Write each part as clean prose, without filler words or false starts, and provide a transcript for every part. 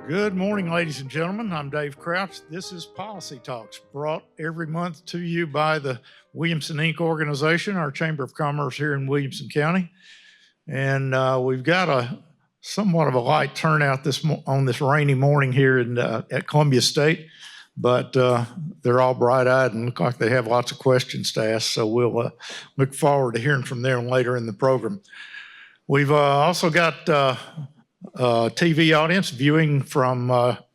Good morning, ladies and gentlemen. I'm Dave Crouch. This is Policy Talks, brought every month to you by the Williamson Inc. organization, our Chamber of Commerce here in Williamson County. And we've got a somewhat of a light turnout on this rainy morning here at Columbia State, but they're all bright-eyed and look like they have lots of questions to ask, so we'll look forward to hearing from them later in the program. We've also got TV audience viewing from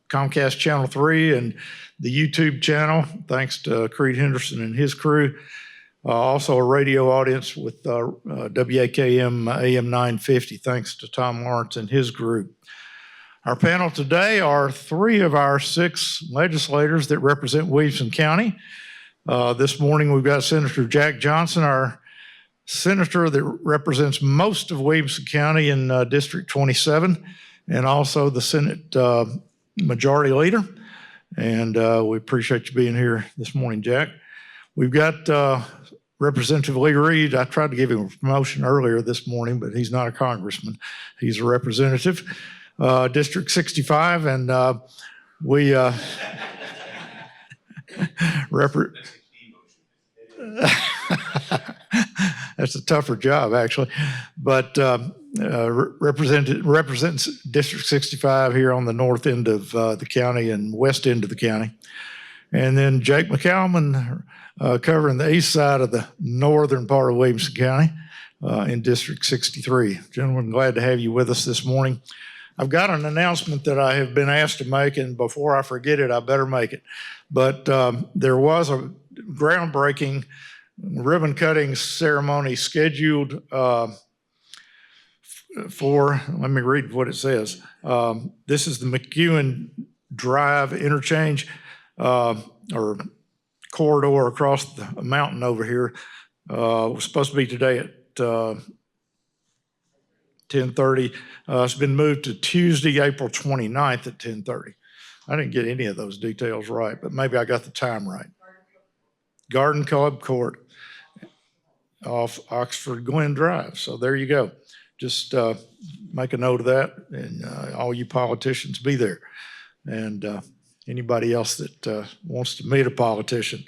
Comcast Channel 3 and the YouTube channel, thanks to Creed Henderson and his crew. Also a radio audience with WAKM AM 950, thanks to Tom Lawrence and his group. Our panel today are three of our six legislators that represent Williamson County. This morning we've got Senator Jack Johnson, our senator that represents most of Williamson County in District 27, and also the Senate Majority Leader. And we appreciate you being here this morning, Jack. We've got Representative Lee Reed. I tried to give him a promotion earlier this morning, but he's not a congressman. He's a representative, District 65, and we That's a tougher job, actually, but represents District 65 here on the north end of the county and west end of the county. And then Jake McCalman covering the east side of the northern part of Williamson County in District 63. Gentlemen, glad to have you with us this morning. I've got an announcement that I have been asked to make, and before I forget it, I better make it. But there was a groundbreaking ribbon cutting ceremony scheduled for, let me read what it says. This is the McEwen Drive interchange or corridor across the mountain over here. It was supposed to be today at 10:30. It's been moved to Tuesday, April 29th at 10:30. I didn't get any of those details right, but maybe I got the time right. Garden Club Court off Oxford Glen Drive. So there you go. Just make a note of that, and all you politicians be there. And anybody else that wants to meet a politician.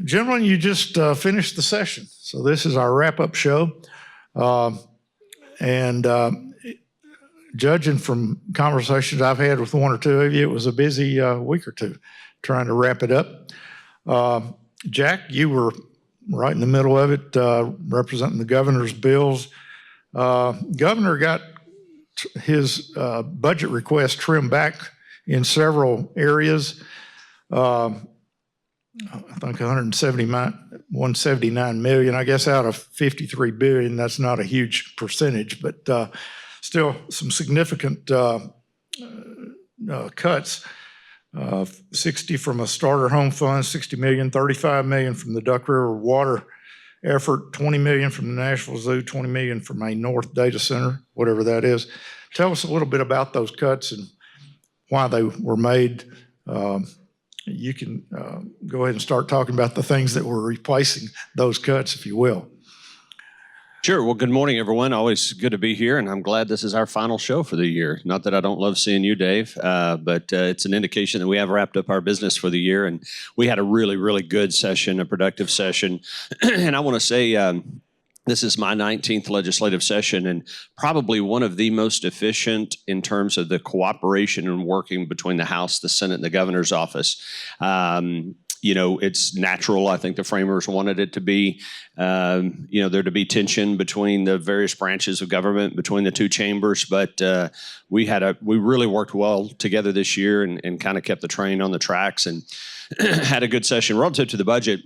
Gentlemen, you just finished the session. So this is our wrap-up show. Judging from conversations I've had with one or two of you, it was a busy week or two trying to wrap it up. Jack, you were right in the middle of it, representing the governor's bills. Governor got his budget request trimmed back in several areas. I think 179 million, I guess out of 53 billion. That's not a huge percentage, but still some significant cuts. 60 from a starter home fund, 60 million, 35 million from the Duck River water effort, 20 million from the Nashville Zoo, 20 million from a North data center, whatever that is. Tell us a little bit about those cuts and why they were made. You can go ahead and start talking about the things that were replacing those cuts, if you will. Sure. Well, good morning, everyone. Always good to be here, and I'm glad this is our final show for the year. Not that I don't love seeing you, Dave, but it's an indication that we have wrapped up our business for the year, and we had a really, really good session, a productive session. And I want to say this is my 19th legislative session, and probably one of the most efficient in terms of the cooperation and working between the House, the Senate, and the governor's office. You know, it's natural. I think the framers wanted it to be, there to be tension between the various branches of government, between the two chambers. But we really worked well together this year and kind of kept the train on the tracks and had a good session. Relative to the budget,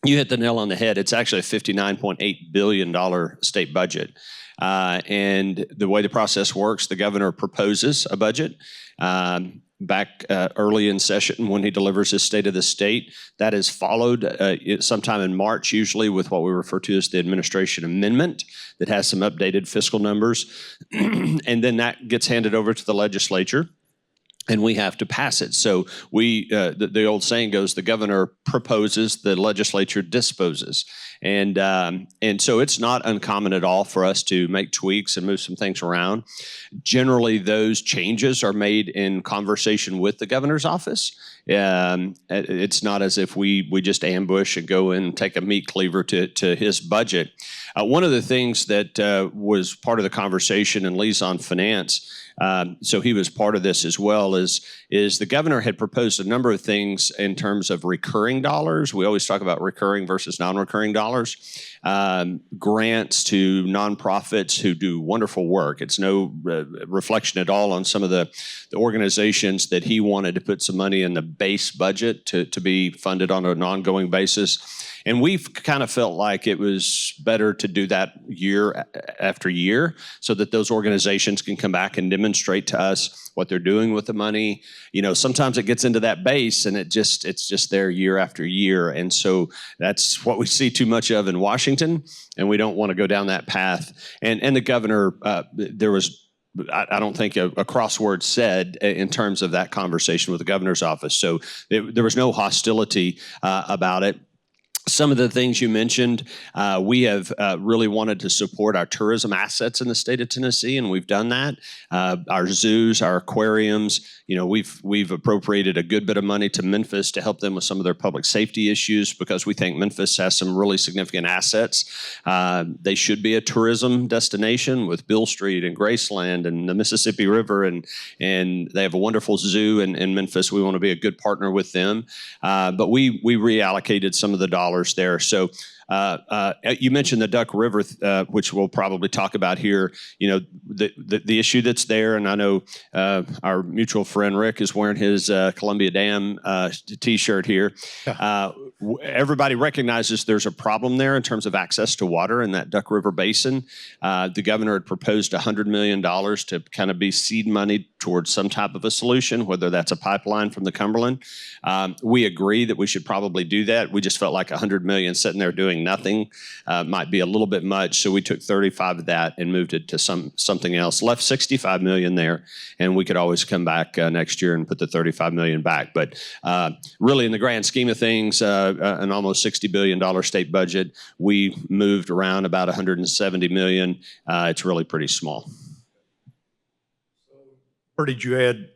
you hit the nail on the head. It's actually a $59.8 billion state budget. And the way the process works, the governor proposes a budget. Back early in session when he delivers his state of the state. That is followed sometime in March, usually with what we refer to as the administration amendment that has some updated fiscal numbers. And then that gets handed over to the legislature. and we have to pass it. So the old saying goes, the governor proposes, the legislature disposes. And so it's not uncommon at all for us to make tweaks and move some things around. Generally, those changes are made in conversation with the governor's office. It's not as if we just ambush and go in and take a meat cleaver to his budget. One of the things that was part of the conversation, and Lee's on finance, so he was part of this as well, is the governor had proposed a number of things in terms of recurring dollars. We always talk about recurring versus non-recurring dollars. Grants to nonprofits who do wonderful work. It's no reflection at all on some of the organizations that he wanted to put some money in the base budget to be funded on an ongoing basis. And we've kind of felt like it was better to do that year after year so that those organizations can come back and demonstrate to us what they're doing with the money. You know, sometimes it gets into that base and it's just there year after year. And so that's what we see too much of in Washington, and we don't want to go down that path. And the governor, there was, I don't think a crossword said in terms of that conversation with the governor's office. So there was no hostility about it. Some of the things you mentioned, we have really wanted to support our tourism assets in the state of Tennessee, and we've done that. Our zoos, our aquariums, you know, we've appropriated a good bit of money to Memphis to help them with some of their public safety issues because we think Memphis has some really significant assets. They should be a tourism destination with Bill Street and Graceland and the Mississippi River, and they have a wonderful zoo in Memphis. We want to be a good partner with them, but we reallocated some of the dollars there. So you mentioned the Duck River, which we'll probably talk about here. You know, the issue that's there, and I know our mutual friend Rick is wearing his Columbia Dam T-shirt here. Everybody recognizes there's a problem there in terms of access to water in that Duck River Basin. The governor had proposed $100 million to kind of be seed money towards some type of a solution, whether that's a pipeline from the Cumberland. We agree that we should probably do that. We just felt like $100 million sitting there doing nothing might be a little bit much, so we took 35 of that and moved it to something else. Left 65 million there, and we could always come back next year and put the 35 million back. But really, in the grand scheme of things, an almost $60 billion state budget, we moved around about 170 million. It's really pretty small. Where did you add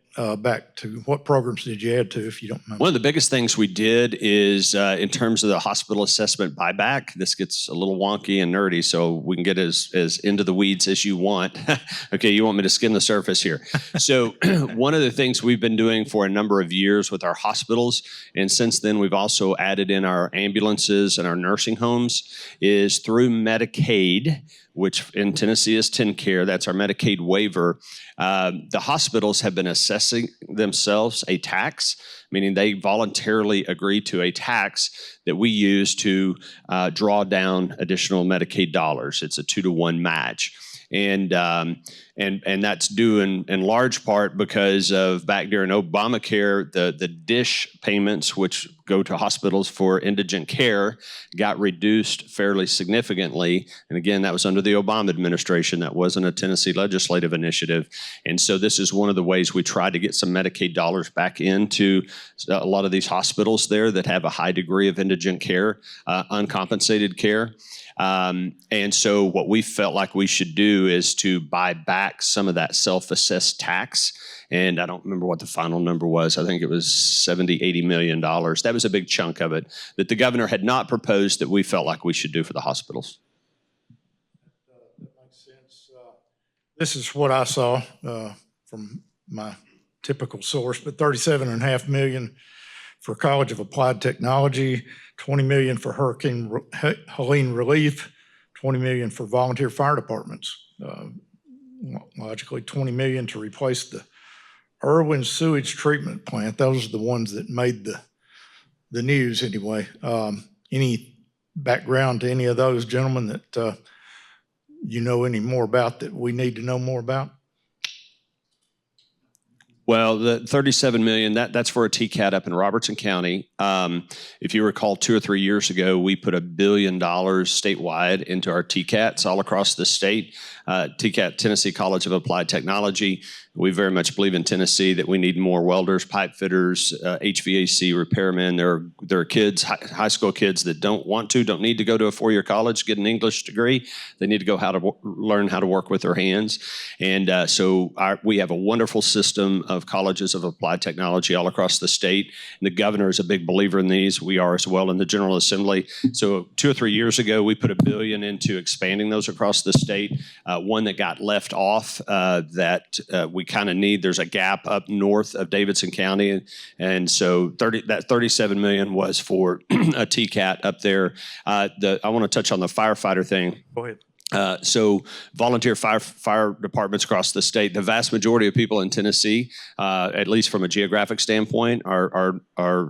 back to? What programs did you add to, if you don't mind? One of the biggest things we did is in terms of the hospital assessment buyback. This gets a little wonky and nerdy, so we can get as into the weeds as you want. Okay, you want me to skim the surface here. So one of the things we've been doing for a number of years with our hospitals, and since then we've also added in our ambulances and our nursing homes, is through Medicaid, which in Tennessee is TennCare. That's our Medicaid waiver. The hospitals have been assessing themselves a tax, meaning they voluntarily agree to a tax that we use to draw down additional Medicaid dollars. It's a 2-to-1 match. And that's due in large part because of back during Obamacare, the DISH payments, which go to hospitals for indigent care, got reduced fairly significantly. And again, that was under the Obama administration. That wasn't a Tennessee legislative initiative. And so this is one of the ways we try to get some Medicaid dollars back into a lot of these hospitals there that have a high degree of indigent care, uncompensated care. And so what we felt like we should do is to buy back some of that self-assessed tax. And I don't remember what the final number was. I think it was $70-80 million. That was a big chunk of it that the governor had not proposed that we felt like we should do for the hospitals. That makes sense. This is what I saw from my typical source, but $37.5 million for College of Applied Technology, $20 million for Hurricane Helene relief, $20 million for volunteer fire departments. Logically, $20 million to replace the Irwin sewage treatment plant. Those are the ones that made the news anyway. Any background to any of those gentlemen that you know any more about that we need to know more about? Well, the $37 million, that's for a TCAT up in Robertson County. If you recall, 2 or 3 years ago, we put $1 billion statewide into our TCATs all across the state. TCAT, Tennessee College of Applied Technology, We very much believe in Tennessee that we need more welders, pipe fitters, HVAC repairmen. There are kids, high school kids that don't need to go to a four-year college, get an English degree. They need to go learn how to work with their hands. And we have a wonderful system of colleges of applied technology all across the state. And the governor is a big believer in these. We are as well in the General Assembly. So 2 or 3 years ago, we put $1 billion into expanding those across the state. One that got left off that we kind of need. There's a gap up north of Davidson County, and so that $37 million was for a TCAT up there. I want to touch on the firefighter thing. Go ahead. So volunteer fire departments across the state, the vast majority of people in Tennessee, at least from a geographic standpoint, are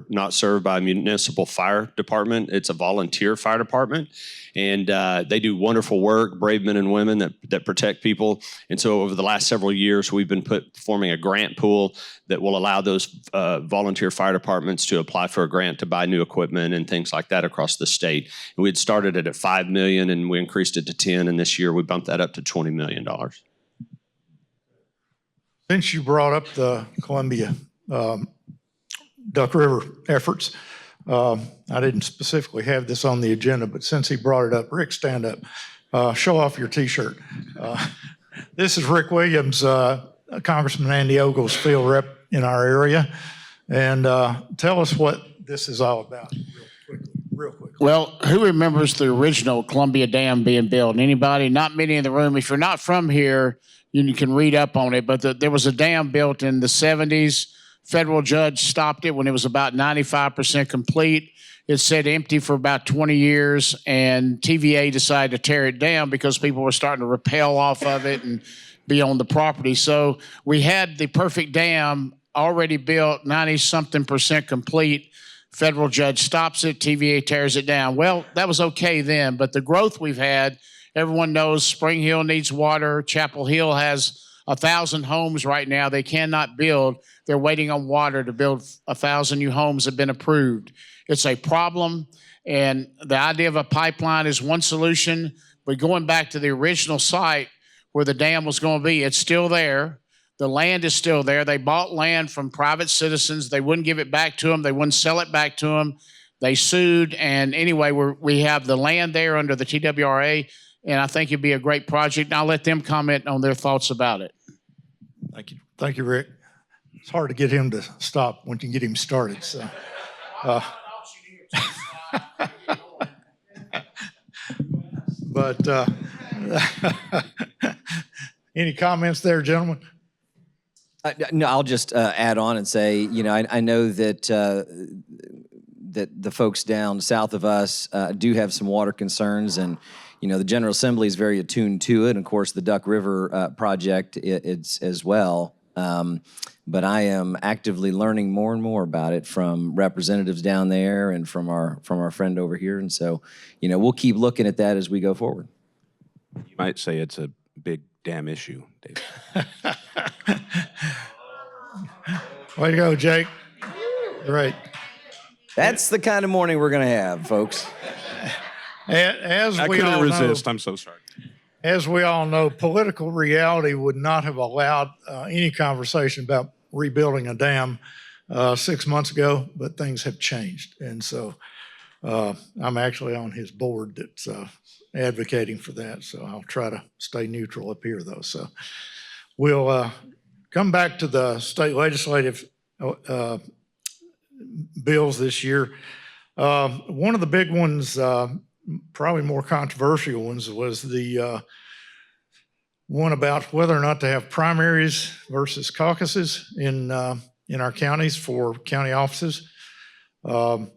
not served by a municipal fire department. It's a volunteer fire department. And they do wonderful work, brave men and women that protect people. And so over the last several years, we've been forming a grant pool that will allow those volunteer fire departments to apply for a grant to buy new equipment and things like that across the state. And we had started it at $5 million, and we increased it to 10, and this year we bumped that up to $20 million. Since you brought up the Columbia Duck River efforts, I didn't specifically have this on the agenda, but since he brought it up, Rick, stand up. Show off your T-shirt. This is Rick Williams, Congressman Andy Ogle's field rep in our area. And tell us what this is all about real quickly. Well, who remembers the original Columbia Dam being built? Anybody? Not many in the room. If you're not from here, you can read up on it. But there was a dam built in the 70s. Federal judge stopped it when it was about 95% complete. It sat empty for about 20 years, and TVA decided to tear it down because people were starting to rappel off of it and be on the property. So we had the perfect dam already built, 90-something% complete. Federal judge stops it, TVA tears it down. Well, that was okay then, but the growth we've had, everyone knows Spring Hill needs water. Chapel Hill has 1,000 homes right now they cannot build. They're waiting on water to build 1,000 new homes have been approved. It's a problem, and the idea of a pipeline is one solution, but going back to the original site where the dam was going to be, it's still there. The land is still there. They bought land from private citizens. They wouldn't give it back to them. They wouldn't sell it back to them. They sued, and anyway, we have the land there under the TWRA, and I think it'd be a great project. And I'll let them comment on their thoughts about it. Thank you. Thank you, Rick. It's hard to get him to stop when you get him started. So, but any comments there, gentlemen? No, I'll just add on and say, I know that that the folks down south of us do have some water concerns, and the General Assembly is very attuned to it. And of course, the Duck River project it's as well. But I am actively learning more and more about it from representatives down there and from our friend over here. And so, we'll keep looking at that as we go forward. You might say it's a big damn issue, Dave. Way to go, Jake. Great. That's the kind of morning we're going to have, folks. As I we couldn't all resist. know, I'm so sorry. as we all know, political reality would not have allowed any conversation about rebuilding a dam 6 months ago, but things have changed. And so I'm actually on his board that's advocating for that. So I'll try to stay neutral up here, though. So we'll come back to the state legislative bills this year. One of the big ones, probably more controversial ones, was the one about whether or not to have primaries versus caucuses in our counties for county offices. And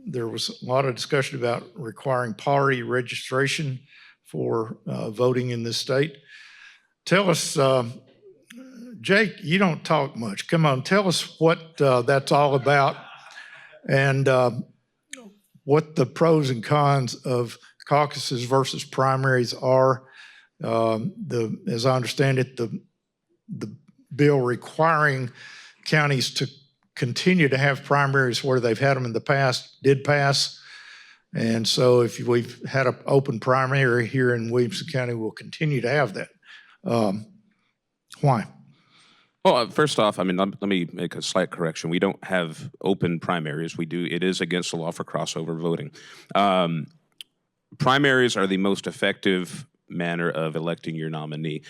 there was a lot of discussion about requiring party registration for voting in this state. Tell us, Jake, you don't talk much. Come on, tell us what that's all about and what the pros and cons of caucuses versus primaries are. As I understand it, the bill requiring counties to continue to have primaries where they've had them in the past did pass. And so if we've had an open primary here in Williamson County, we'll continue to have that. Why? Well, first off, I mean, let me make a slight correction. We don't have open primaries. We do. It is against the law for crossover voting. Primaries are the most effective manner of electing your nominee.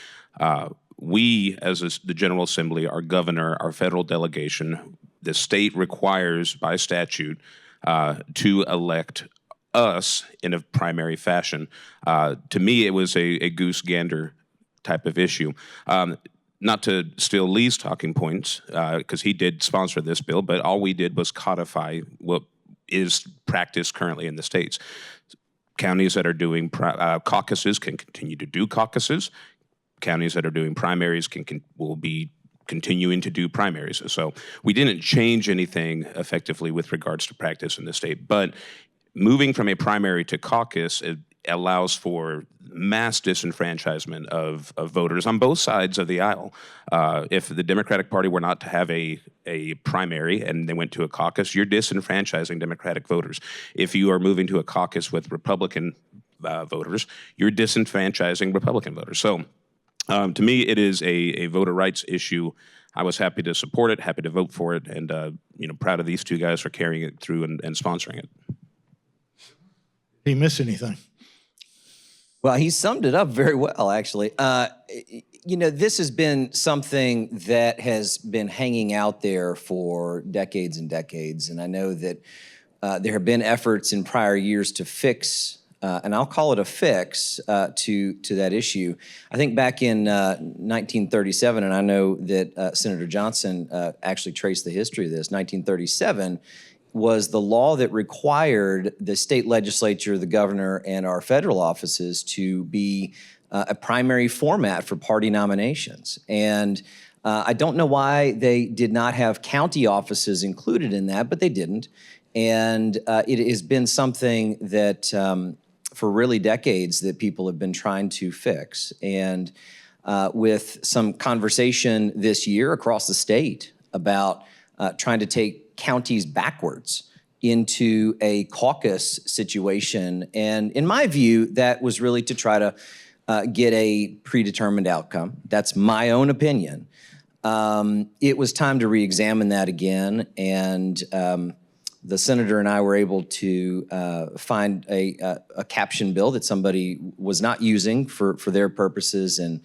We, as the General Assembly, our governor, our federal delegation, the state requires by statute to elect us in a primary fashion. To me, it was a goose gander type of issue. Not to steal Lee's talking points, because he did sponsor this bill, but all we did was codify what is practiced currently in the states. Counties that are doing caucuses can continue to do caucuses. Counties that are doing primaries will be continuing to do primaries. So we didn't change anything effectively with regards to practice in the state, but moving from a primary to caucus, it allows for mass disenfranchisement of voters on both sides of the aisle. If the Democratic Party were not to have a primary and they went to a caucus, you're disenfranchising Democratic voters. If you are moving to a caucus with Republican voters, you're disenfranchising Republican voters. So to me, it is a voter rights issue. I was happy to support it, happy to vote for it, and proud of these two guys for carrying it through and sponsoring it. Did he miss anything? Well, he summed it up very well, actually. This has been something that has been hanging out there for decades and decades, and I know that there have been efforts in prior years to fix, and I'll call it a fix, to that issue. I think back in 1937, and I know that Senator Johnson actually traced the history of this, 1937, was the law that required the state legislature, the governor, and our federal offices to be a primary format for party nominations. And I don't know why they did not have county offices included in that, but they didn't. And it has been something that for really decades that people have been trying to fix. And with some conversation this year across the state about trying to take counties backwards into a caucus situation. And in my view, that was really to try to get a predetermined outcome. That's my own opinion. It was time to re-examine that again. And the senator and I were able to find a caption bill that somebody was not using for their purposes, and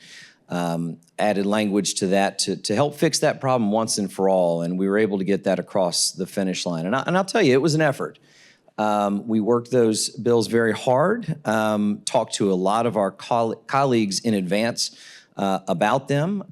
added language to that to help fix that problem once and for all. And we were able to get that across the finish line. And I'll tell you, it was an effort. We worked those bills very hard, talked to a lot of our colleagues in advance about them.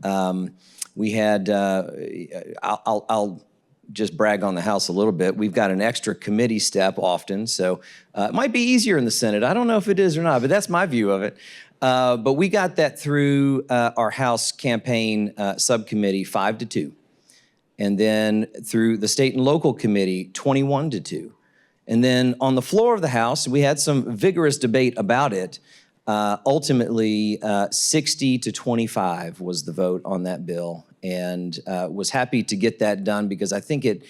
We had, I'll just brag on the House a little bit. We've got an extra committee step often, so it might be easier in the Senate. I don't know if it is or not, but that's my view of it. But we got that through our House campaign subcommittee 5-2. And then through the state and local committee 21-2. And then on the floor of the House, we had some vigorous debate about it. Ultimately, 60-25 was the vote on that bill. And was happy to get that done because I think it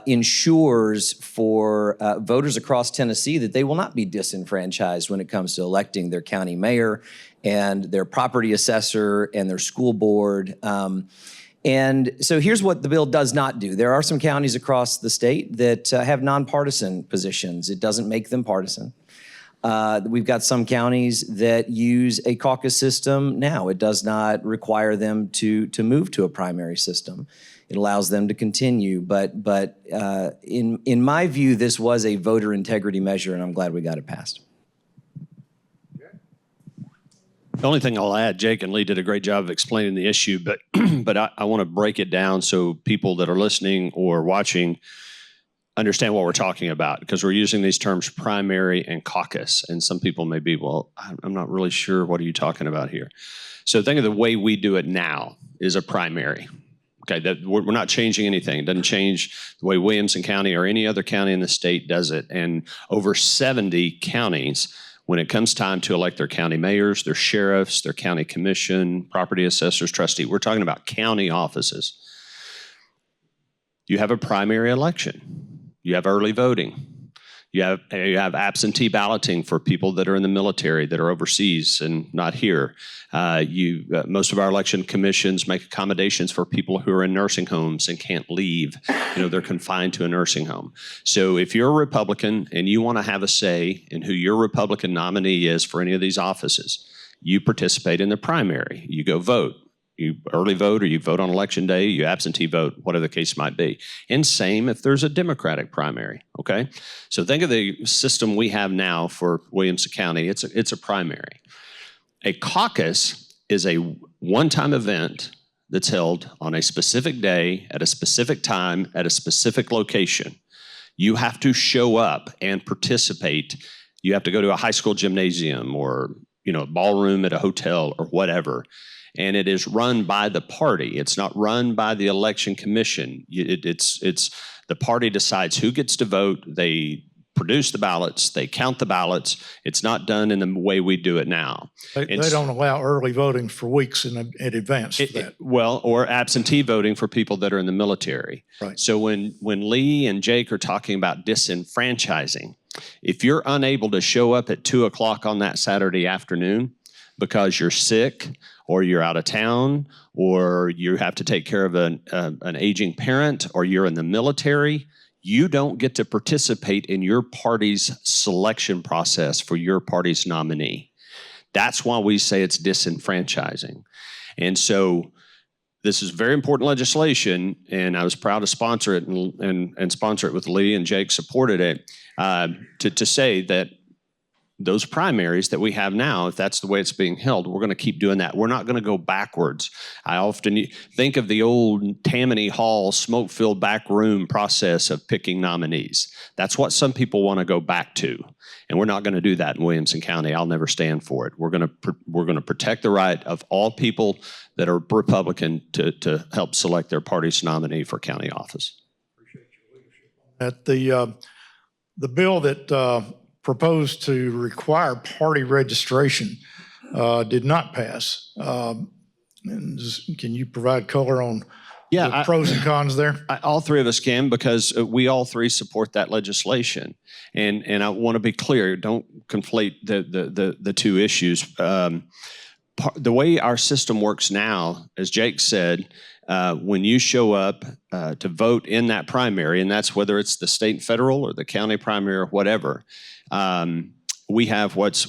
ensures for voters across Tennessee that they will not be disenfranchised when it comes to electing their county mayor and their property assessor and their school board. And so here's what the bill does not do. There are some counties across the state that have nonpartisan positions. It doesn't make them partisan. We've got some counties that use a caucus system now. It does not require them to move to a primary system. It allows them to continue. But in my view, this was a voter integrity measure, and I'm glad we got it passed. The only thing I'll add, Jake and Lee did a great job of explaining the issue, but I want to break it down so people that are listening or watching understand what we're talking about, because we're using these terms primary and caucus, and some people may be, well, I'm not really sure, what are you talking about here? So think of the way we do it now is a primary. Okay, that we're not changing anything. It doesn't change the way Williamson County or any other county in the state does it. And over 70 counties, when it comes time to elect their county mayors, their sheriffs, their county commission, property assessors, trustee, we're talking about county offices. You have a primary election. You have early voting. You have absentee balloting for people that are in the military, that are overseas and not here. Most of our election commissions make accommodations for people who are in nursing homes and can't leave. They're confined to a nursing home. So if you're a Republican and you want to have a say in who your Republican nominee is for any of these offices, you participate in the primary. You go vote. You early vote or you vote on election day, you absentee vote, whatever the case might be. And same if there's a Democratic primary, okay? So think of the system we have now for Williamson County. It's a primary. A caucus is a one-time event that's held on a specific day, at a specific time, at a specific location. You have to show up and participate. You have to go to a high school gymnasium or a ballroom at a hotel or whatever. And it is run by the party. It's not run by the election commission. It's the party decides who gets to vote. They produce the ballots. They count the ballots. It's not done in the way we do it now. They don't allow early voting for weeks in advance for that. Or absentee voting for people that are in the military. Right. So when Lee and Jake are talking about disenfranchising, if you're unable to show up at 2 o'clock on that Saturday afternoon because you're sick, or you're out of town, or you have to take care of an aging parent, or you're in the military, you don't get to participate in your party's selection process for your party's nominee. That's why we say it's disenfranchising. And so this is very important legislation, and I was proud to sponsor it and sponsor it with Lee, and Jake supported it, to say that those primaries that we have now, if that's the way it's being held, we're going to keep doing that. We're not going to go backwards. I often think of the old Tammany Hall smoke-filled back room process of picking nominees. That's what some people want to go back to, and we're not going to do that in Williamson County. I'll never stand for it. We're going to protect the right of all people that are Republican to help select their party's nominee for county office. Appreciate your leadership on that. The bill that proposed to require party registration did not pass. Can you provide color on the pros and cons there? All three of us can, because we all three support that legislation. And I want to be clear, don't conflate the two issues. The way our system works now, as Jake said, when you show up to vote in that primary, and that's whether it's the state, federal, or the county primary or whatever, we have what's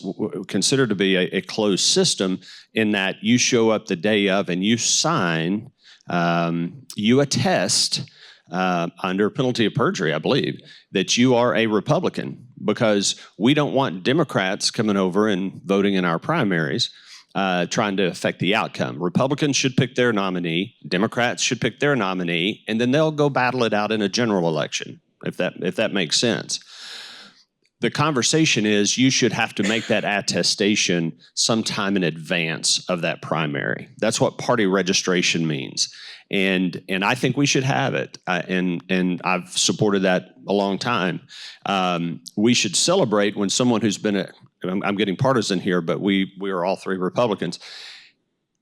considered to be a closed system, in that you show up the day of and you sign, you attest under penalty of perjury, I believe, that you are a Republican, because we don't want Democrats coming over and voting in our primaries, trying to affect the outcome. Republicans should pick their nominee, Democrats should pick their nominee, and then they'll go battle it out in a general election, if that makes sense. The conversation is you should have to make that attestation sometime in advance of that primary. That's what party registration means. And I think we should have it. And I've supported that a long time. We should celebrate when someone who's been I'm getting partisan here, but we are all three Republicans.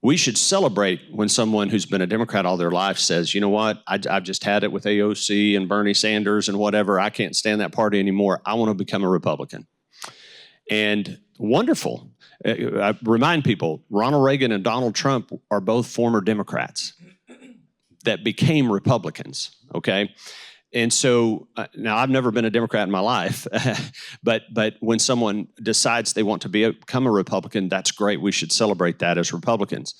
We should celebrate when someone who's been a Democrat all their life says, you know what, I've just had it with AOC and Bernie Sanders and whatever. I can't stand that party anymore. I want to become a Republican. And wonderful. I remind people, Ronald Reagan and Donald Trump are both former Democrats that became Republicans, okay? And so now I've never been a Democrat in my life, but when someone decides they want to become a Republican, that's great. We should celebrate that as Republicans.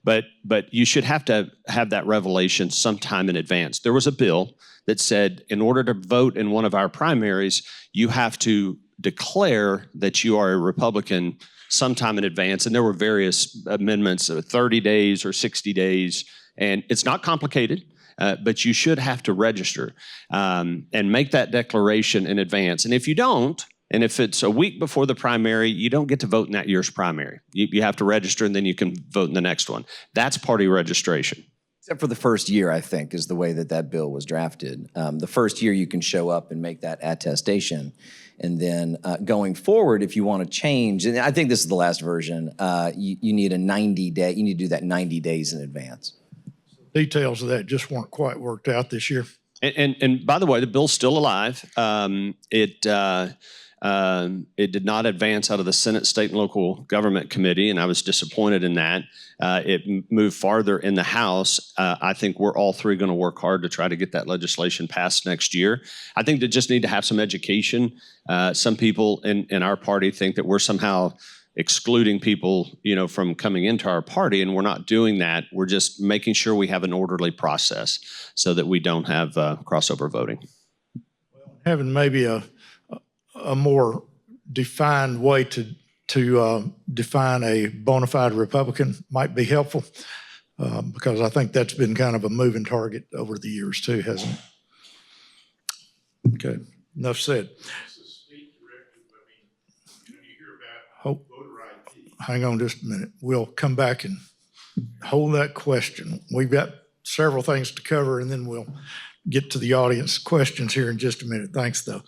But you should have to have that revelation sometime in advance. There was a bill that said in order to vote in one of our primaries, you have to declare that you are a Republican sometime in advance. And there were various amendments, 30 days or 60 days. And it's not complicated. But you should have to register and make that declaration in advance. And if you don't, and if it's a week before the primary, you don't get to vote in that year's primary. You have to register, and then you can vote in the next one. That's party registration. Except for the first year, I think, is the way that bill was drafted. The first year you can show up and make that attestation. And then going forward, if you want to change, and I think this is the last version, you need a 90-day, you need to do that 90 days in advance. Details of that just weren't quite worked out this year. And by the way, the bill's still alive. It did not advance out of the Senate State and Local Government Committee, and I was disappointed in that. It moved farther in the House. I think we're all three going to work hard to try to get that legislation passed next year. I think they just need to have some education. Some people in our party think that we're somehow excluding people, from coming into our party, and we're not doing that. We're just making sure we have an orderly process so that we don't have crossover voting. Having maybe a more defined way to define a bona fide Republican might be helpful, because I think that's been kind of a moving target over the years too, hasn't it? Okay, enough said. Hang on just a minute. We'll come back and hold that question. We've got several things to cover, and then we'll get to the audience questions here in just a minute. Thanks, though.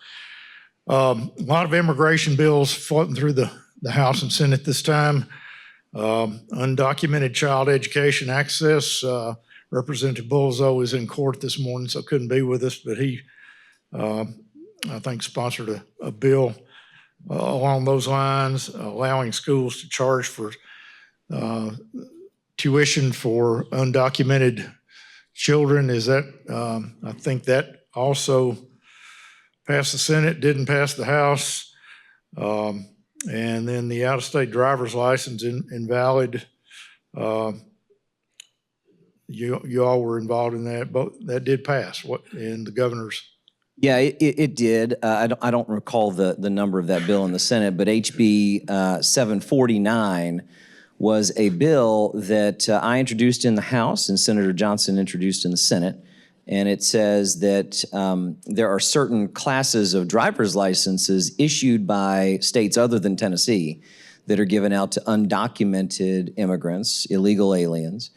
A lot of immigration bills floating through the House and Senate this time. Undocumented child education access. Representative Bullzo is in court this morning, so couldn't be with us, but he, I think, sponsored a bill along those lines, allowing schools to charge for tuition for undocumented children. Is that, I think that also passed the Senate, didn't pass the House. And then the out-of-state driver's license invalid. You all were involved in that, but that did pass. What in the governor's? Yeah, it did. I don't recall the number of that bill in the Senate, but HB 749 was a bill that I introduced in the House and Senator Johnson introduced in the Senate. And it says that there are certain classes of driver's licenses issued by states other than Tennessee that are given out to undocumented immigrants, illegal aliens.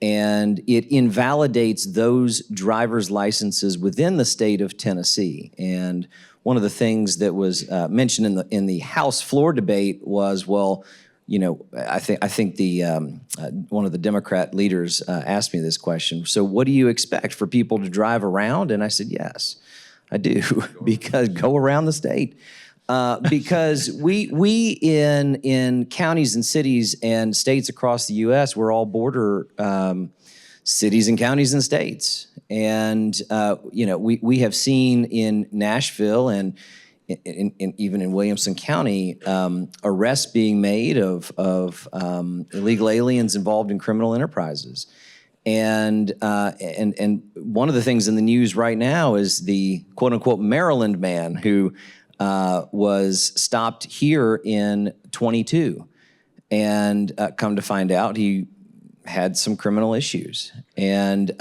And it invalidates those driver's licenses within the state of Tennessee. And one of the things that was mentioned in the House floor debate was, well, I think the one of the Democrat leaders asked me this question. So, what do you expect for people to drive around? And I said, yes, I do, because go around the state. Because we in counties and cities and states across the U.S., we're all border cities and counties and states. And, we have seen in Nashville and even in Williamson County, arrests being made of illegal aliens involved in criminal enterprises. And one of the things in the news right now is the quote unquote Maryland man who was stopped here in 22, and come to find out he had some criminal issues. And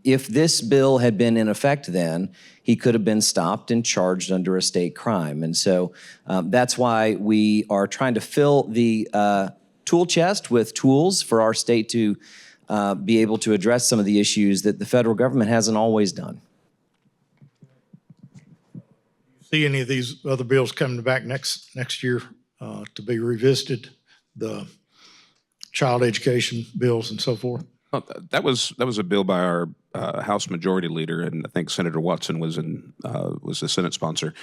if this bill had been in effect then, he could have been stopped and charged under a state crime. And so that's why we are trying to fill the tool chest with tools for our state to be able to address some of the issues that the federal government hasn't always done. See any of these other bills coming back next year to be revisited, the child education bills and so forth? Well, that was a bill by our House Majority Leader, and I think Senator Watson was the Senate sponsor.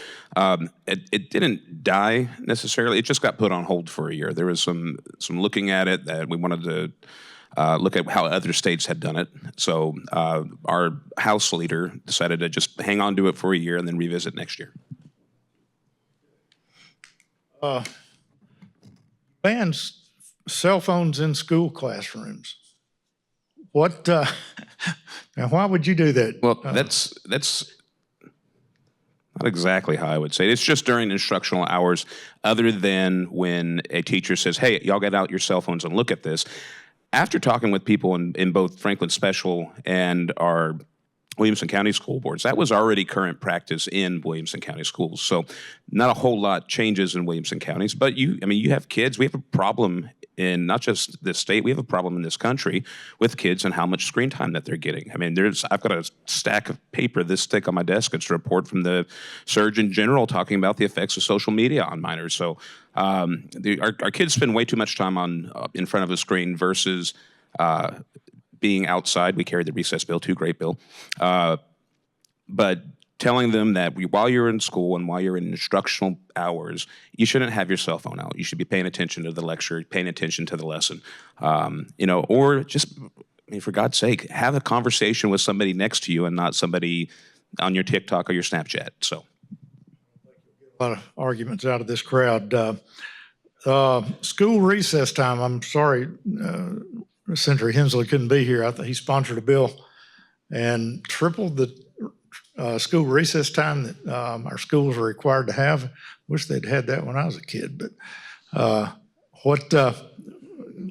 It didn't die necessarily; it just got put on hold for a year. There was some looking at it that we wanted to look at how other states had done it. So our House leader decided to just hang on to it for a year and then revisit next year. Bans cell phones in school classrooms. What? Now, why would you do that? Well, that's not exactly how I would say it. It's just during instructional hours, other than when a teacher says, "Hey, y'all get out your cell phones and look at this." After talking with people in both Franklin Special and our Williamson County school boards, that was already current practice in Williamson County schools. So not a whole lot changes in Williamson counties, but you have kids. We have a problem in not just this state, we have a problem in this country with kids and how much screen time that they're getting. I mean, I've got a stack of paper this thick on my desk. It's a report from the Surgeon General talking about the effects of social media on minors. So our kids spend way too much time in front of a screen versus being outside. We carried the recess bill too, great bill. but telling them that while you're in school and while you're in instructional hours, you shouldn't have your cell phone out. You should be paying attention to the lecture, paying attention to the lesson, or just, for God's sake, have a conversation with somebody next to you and not somebody on your TikTok or your Snapchat. So, A lot of arguments out of this crowd. School recess time. I'm sorry, Senator Hensley couldn't be here. I think he sponsored a bill and tripled the school recess time that our schools are required to have. Wish they'd had that when I was a kid. But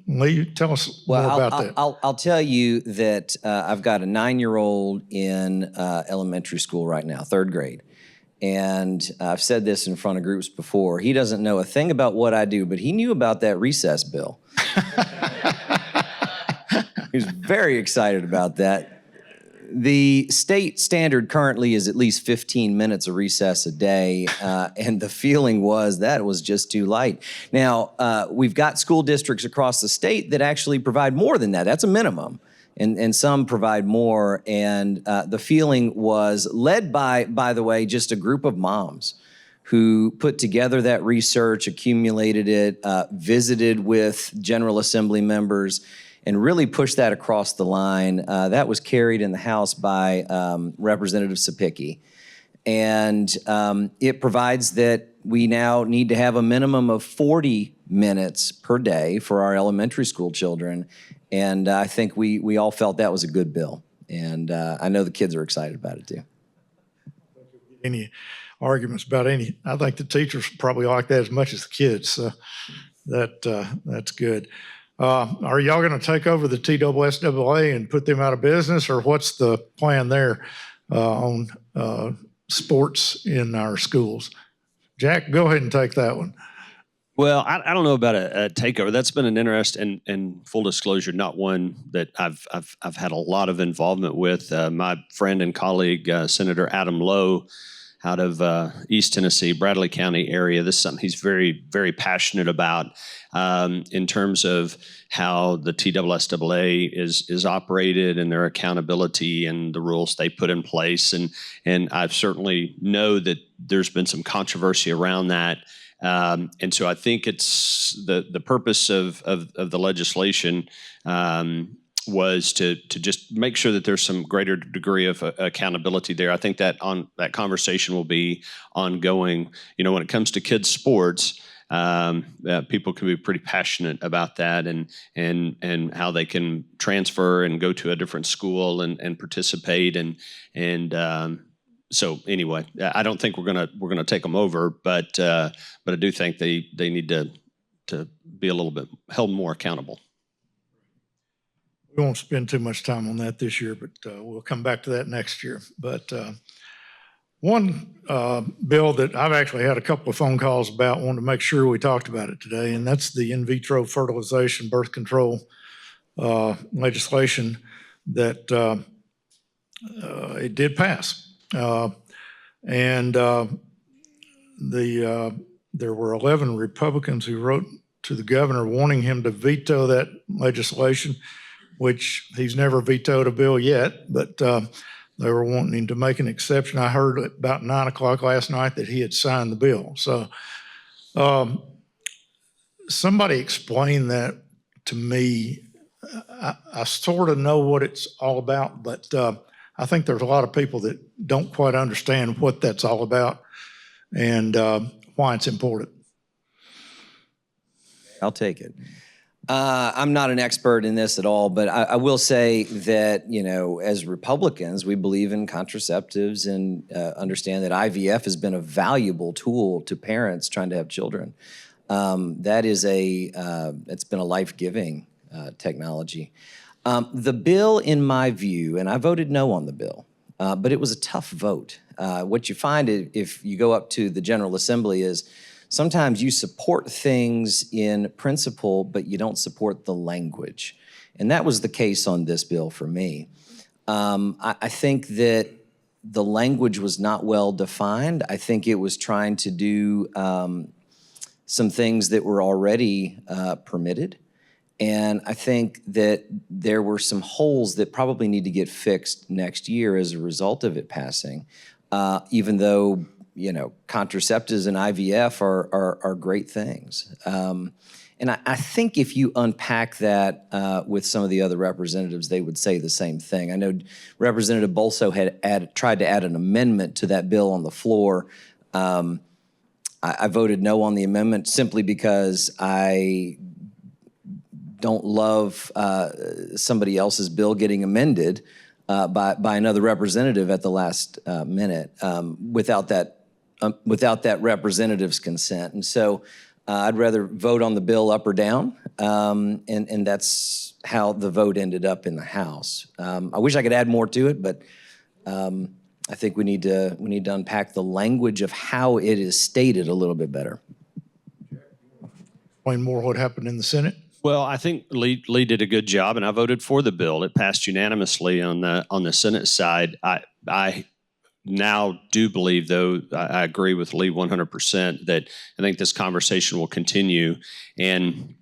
Lee, tell us more about that. I'll tell you that I've got a 9-year-old in elementary school right now, 3rd grade. And I've said this in front of groups before. He doesn't know a thing about what I do, but he knew about that recess bill. He's very excited about that. The state standard currently is at least 15 minutes of recess a day, and the feeling was that it was just too light. Now, we've got school districts across the state that actually provide more than that. That's a minimum, and some provide more, and the feeling was led by the way, just a group of moms who put together that research, accumulated it, visited with General Assembly members, and really push that across the line. That was carried in the House by Representative Sapicki. And it provides that we now need to have a minimum of 40 minutes per day for our elementary school children. And I think we all felt that was a good bill. And I know the kids are excited about it too. Any arguments about any? I think the teachers probably like that as much as the kids. So that's good. Are y'all going to take over the TSSAA and put them out of business, or what's the plan there on sports in our schools? Jack, go ahead and take that one. Well, I don't know about a takeover. That's been an interest, and full disclosure, not one that I've had a lot of involvement with. My friend and colleague, Senator Adam Lowe, out of East Tennessee, Bradley County area. This is something he's very, very passionate about in terms of how the TSSAA is operated and their accountability and the rules they put in place. And I certainly know that there's been some controversy around that. And so I think it's the purpose of the legislation was to just make sure that there's some greater degree of accountability there. I think that that conversation will be ongoing. When it comes to kids' sports, people can be pretty passionate about that and how they can transfer and go to a different school and participate so anyway, I don't think we're gonna take them over, but I do think they need to be a little bit held more accountable. We won't spend too much time on that this year, but we'll come back to that next year. But one bill that I've actually had a couple of phone calls about, wanted to make sure we talked about it today, and that's the in vitro fertilization birth control legislation that it did pass. There were 11 Republicans who wrote to the governor wanting him to veto that legislation, which he's never vetoed a bill yet, but they were wanting him to make an exception. I heard about 9 o'clock last night that he had signed the bill. So somebody explain that to me. I sort of know what it's all about, but I think there's a lot of people that don't quite understand what that's all about and why it's important. I'll take it. I'm not an expert in this at all, but I will say that, as Republicans, we believe in contraceptives and understand that IVF has been a valuable tool to parents trying to have children. That is it's been a life-giving technology. The bill, in my view, and I voted no on the bill, but it was a tough vote. What you find if you go up to the General Assembly is sometimes you support things in principle, but you don't support the language. And that was the case on this bill for me. I think that the language was not well defined. I think it was trying to do some things that were already permitted. And I think that there were some holes that probably need to get fixed next year as a result of it passing, even though, contraceptives and IVF are great things. And I think if you unpack that with some of the other representatives, they would say the same thing. I know Representative Bolso had tried to add an amendment to that bill on the floor. I voted no on the amendment simply because I don't love somebody else's bill getting amended by another representative at the last minute without that representative's consent. And so I'd rather vote on the bill up or down, and that's how the vote ended up in the House. I wish I could add more to it, but I think we need to unpack the language of how it is stated a little bit better. Explain more what happened in the Senate. Well, I think Lee did a good job, and I voted for the bill. It passed unanimously on the Senate side. I now do believe, though, I agree with Lee 100%, that I think this conversation will continue. And,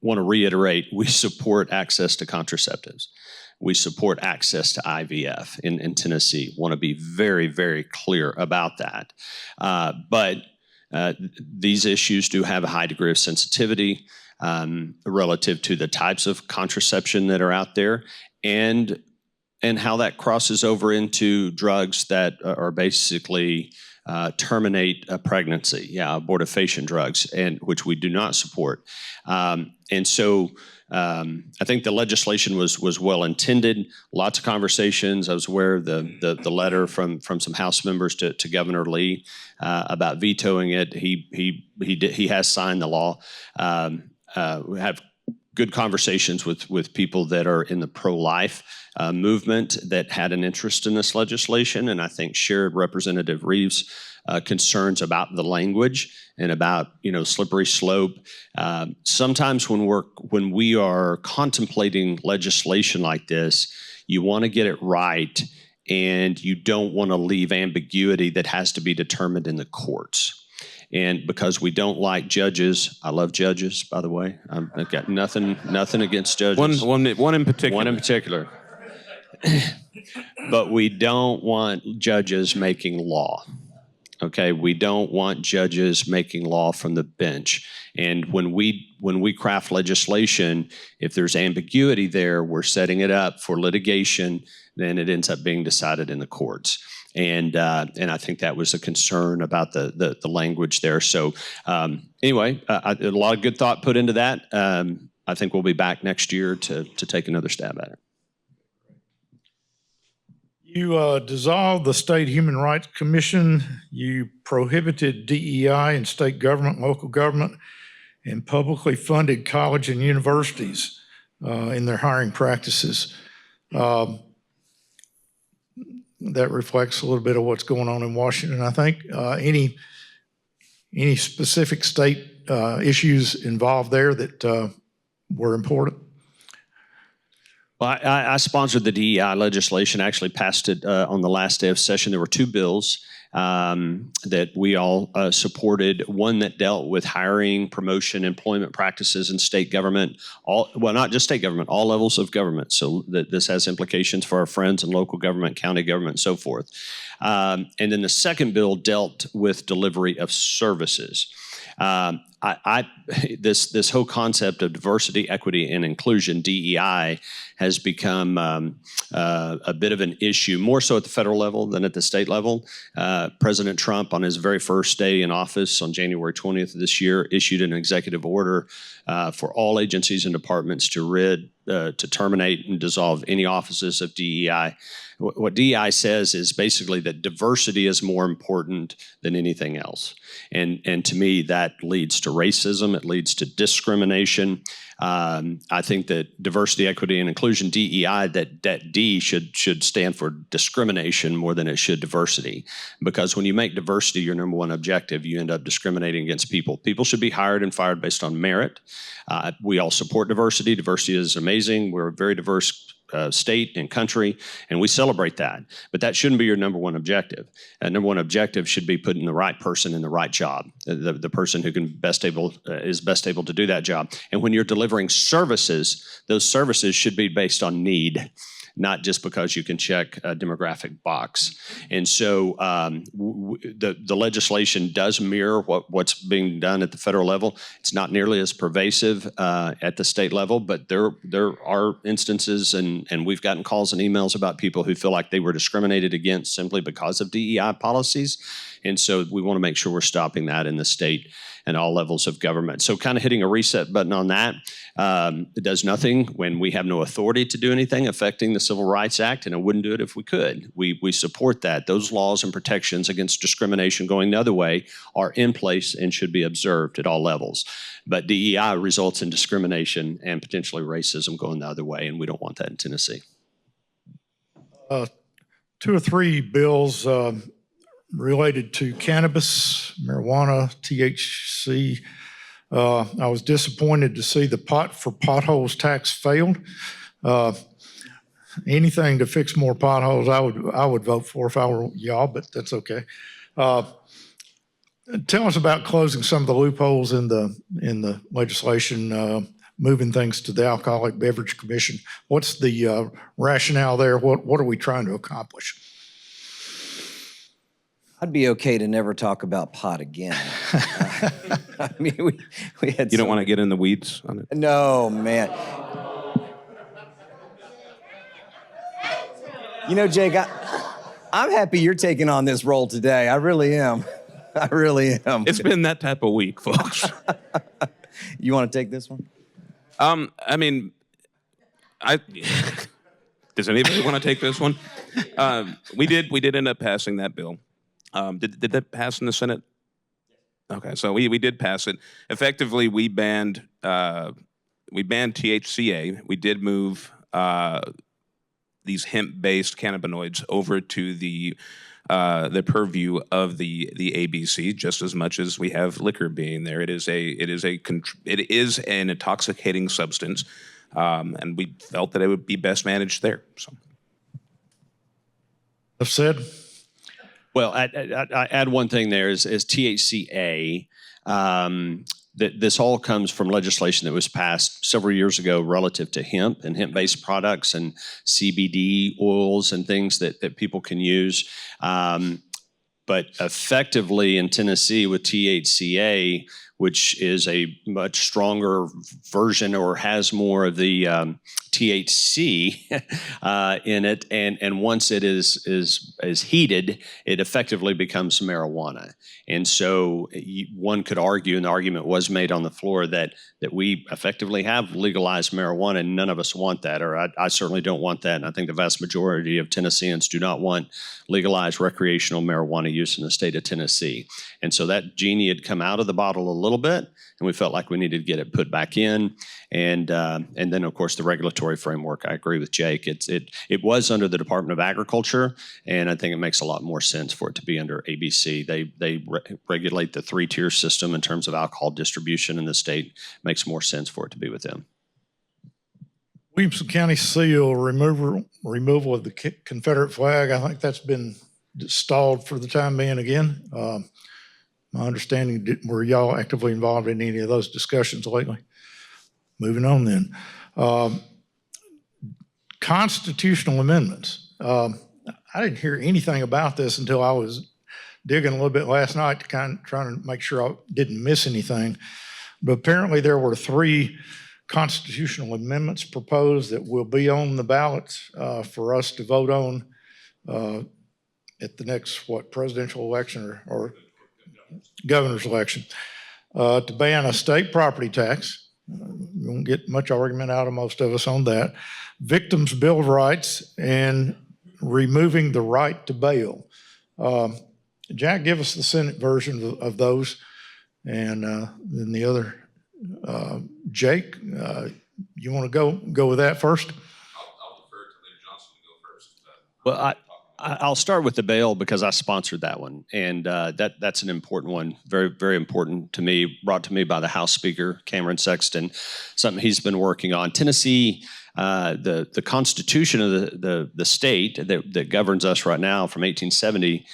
want to reiterate, we support access to contraceptives. We support access to IVF in Tennessee. Want to be very, very clear about that. But these issues do have a high degree of sensitivity relative to the types of contraception that are out there, and how that crosses over into drugs that are basically terminate a pregnancy, abortifacient drugs, and which we do not support. And so I think the legislation was well intended. Lots of conversations. I was aware of the letter from some House members to Governor Lee about vetoing it. He has signed the law. We have good conversations with people that are in the pro-life movement that had an interest in this legislation, and I think shared Representative Reeves' concerns about the language and about slippery slope. Sometimes when we are contemplating legislation like this, you want to get it right, and you don't want to leave ambiguity that has to be determined in the courts. And because we don't like judges, I love judges, by the way. I've got nothing against judges. One in particular. One in particular. But we don't want judges making law. Okay, we don't want judges making law from the bench. And when we craft legislation, if there's ambiguity there, we're setting it up for litigation, then it ends up being decided in the courts. And I think that was a concern about the language there. So anyway, a lot of good thought put into that. I think we'll be back next year to take another stab at it. You dissolved the State Human Rights Commission. You prohibited DEI in state government, local government, and publicly funded college and universities in their hiring practices. That reflects a little bit of what's going on in Washington, I think. Any specific state issues involved there that were important? Well, I sponsored the DEI legislation, actually passed it on the last day of session. There were two bills that we all supported. One that dealt with hiring, promotion, employment practices in state government, not just state government, all levels of government. So this has implications for our friends in local government, county government, and so forth. And then the second bill dealt with delivery of services. This whole concept of diversity, equity, and inclusion, DEI, has become a bit of an issue, more so at the federal level than at the state level. President Trump, on his very first day in office on January 20th of this year, issued an executive order for all agencies and departments to terminate and dissolve any offices of DEI. What DEI says is basically that diversity is more important than anything else. And to me, that leads to racism. It leads to discrimination. I think that diversity, equity, and inclusion, DEI, that D should stand for discrimination more than it should diversity. Because when you make diversity your number one objective, you end up discriminating against people. People should be hired and fired based on merit. We all support diversity. Diversity is amazing. We're a very diverse state and country, and we celebrate that. But that shouldn't be your number one objective. Number one objective should be putting the right person in the right job, the person who can is best able to do that job. And when you're delivering services, those services should be based on need, not just because you can check a demographic box. And so the legislation does mirror what's being done at the federal level. It's not nearly as pervasive at the state level, but there are instances, and we've gotten calls and emails about people who feel like they were discriminated against simply because of DEI policies. And so we want to make sure we're stopping that in the state and all levels of government. So kind of hitting a reset button on that. It does nothing when we have no authority to do anything affecting the Civil Rights Act, and I wouldn't do it if we could. We support that. Those laws and protections against discrimination going the other way are in place and should be observed at all levels. But DEI results in discrimination and potentially racism going the other way, and we don't want that in Tennessee. 2 or 3 bills related to cannabis, marijuana, THC. I was disappointed to see the pot for potholes tax failed. Anything to fix more potholes, I would vote for if I were y'all, but that's okay. Tell us about closing some of the loopholes in the legislation, moving things to the Alcoholic Beverage Commission. What's the rationale there? What are we trying to accomplish? I'd be okay to never talk about pot again. I mean, we had. You don't want to get in the weeds on it? No, man. You know, Jake, I'm happy you're taking on this role today. I really am. I really am. It's been that type of week, folks. You want to take this one? I mean, does anybody want to take this one? We did end up passing that bill. Did that pass in the Senate? Okay, so we did pass it. Effectively, we banned THCA. We did move these hemp-based cannabinoids over to the purview of the ABC, just as much as we have liquor being there. It is an intoxicating substance, and we felt that it would be best managed there. So, Enough said. Well, I add one thing there is THCA. This all comes from legislation that was passed several years ago relative to hemp and hemp-based products and CBD oils and things that people can use. But effectively in Tennessee with THCA, which is a much stronger version or has more of the THC in it, and once it is heated, it effectively becomes marijuana. And so one could argue, and the argument was made on the floor, that we effectively have legalized marijuana, and none of us want that, or I certainly don't want that, and I think the vast majority of Tennesseans do not want legalized recreational marijuana use in the state of Tennessee. And so that genie had come out of the bottle a little bit, and we felt like we needed to get it put back in. And then, of course, the regulatory framework, I agree with Jake. It was under the Department of Agriculture, and I think it makes a lot more sense for it to be under ABC. They regulate the 3-tier system in terms of alcohol distribution in the state. It makes more sense for it to be with them. Williamson County seal removal of the Confederate flag. I think that's been stalled for the time being again. My understanding, were y'all actively involved in any of those discussions lately? Moving on then. Constitutional amendments. I didn't hear anything about this until I was digging a little bit last night to trying to make sure I didn't miss anything. But apparently there were 3 constitutional amendments proposed that will be on the ballots for us to vote on at the next, presidential election or governor's election, to ban a state property tax. You won't get much argument out of most of us on that. Victims' Bill of Rights and removing the right to bail. Jack, give us the Senate version of those. And then the other, Jake, you want to go with that first? I'll defer to Leader Johnson to go first. Well, I'll start with the bail because I sponsored that one, and that's an important one, very, very important to me, brought to me by the House Speaker, Cameron Sexton, something he's been working on. Tennessee, the Constitution of the state that governs us right now from 1870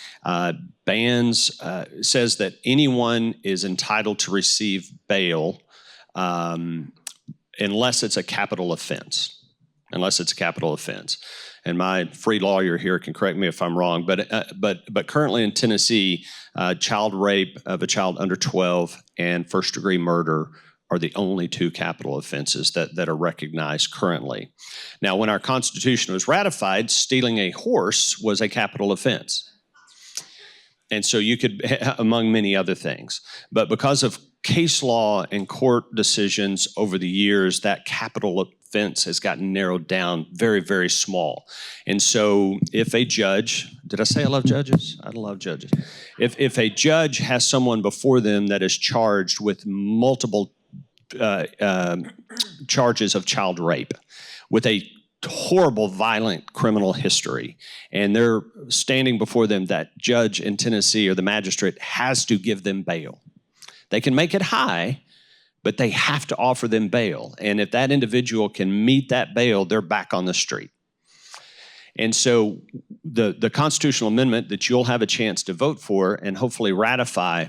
says that anyone is entitled to receive bail unless it's a capital offense. And my free lawyer here can correct me if I'm wrong, but currently in Tennessee, child rape of a child under 12 and first-degree murder are the only two capital offenses that are recognized currently. Now, when our Constitution was ratified, stealing a horse was a capital offense. And so you could, among many other things. But because of case law and court decisions over the years, that capital offense has gotten narrowed down very, very small. And so if a judge, did I say I love judges? I love judges. If a judge has someone before them that is charged with multiple charges of child rape, with a horrible, violent criminal history, and they're standing before them, that judge in Tennessee or the magistrate has to give them bail. They can make it high, but they have to offer them bail. And if that individual can meet that bail, they're back on the street. And so the constitutional amendment that you'll have a chance to vote for and hopefully ratify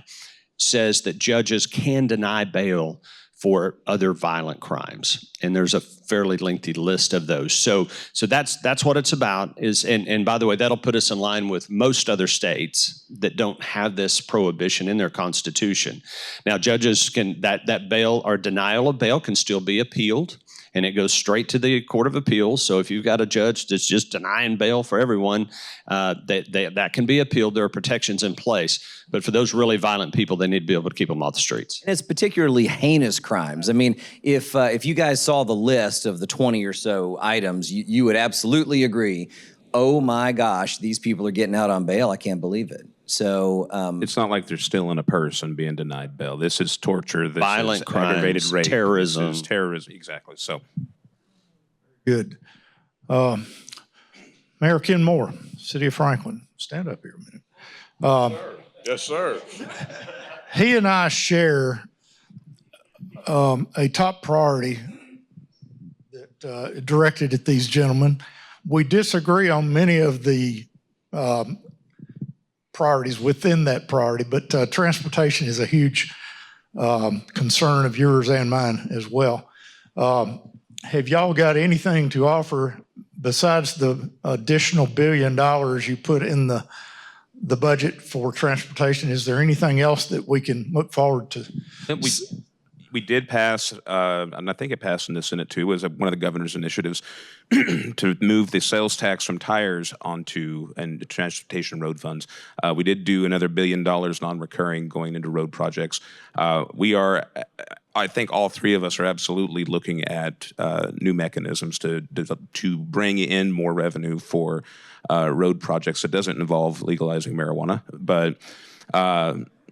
says that judges can deny bail for other violent crimes. And there's a fairly lengthy list of those. So that's what it's about. And by the way, that'll put us in line with most other states that don't have this prohibition in their constitution. Now, judges can, that bail or denial of bail can still be appealed, and it goes straight to the Court of Appeals. So if you've got a judge that's just denying bail for everyone, that can be appealed. There are protections in place. But for those really violent people, they need to be able to keep them off the streets. And it's particularly heinous crimes. I mean, if you guys saw the list of the 20 or so items, you would absolutely agree, oh my gosh, these people are getting out on bail. I can't believe it. So it's not like they're still in a purse and being denied bail. This is torture. This Violent is crimes, aggravated rape. terrorism. This is terrorism, exactly. So, Good. Mayor Ken Moore, City of Franklin. Stand up here a minute. Yes, sir. He and I share a top priority that directed at these gentlemen. We disagree on many of the priorities within that priority, but transportation is a huge concern of yours and mine as well. Have y'all got anything to offer besides the additional $1 billion you put in the budget for transportation? Is there anything else that we can look forward to? we did pass, and I think it passed in the Senate too, was one of the governor's initiatives to move the sales tax from tires onto and the transportation road funds. We did do another $1 billion non-recurring going into road projects. We are, I think all three of us are absolutely looking at new mechanisms to bring in more revenue for road projects that doesn't involve legalizing marijuana. But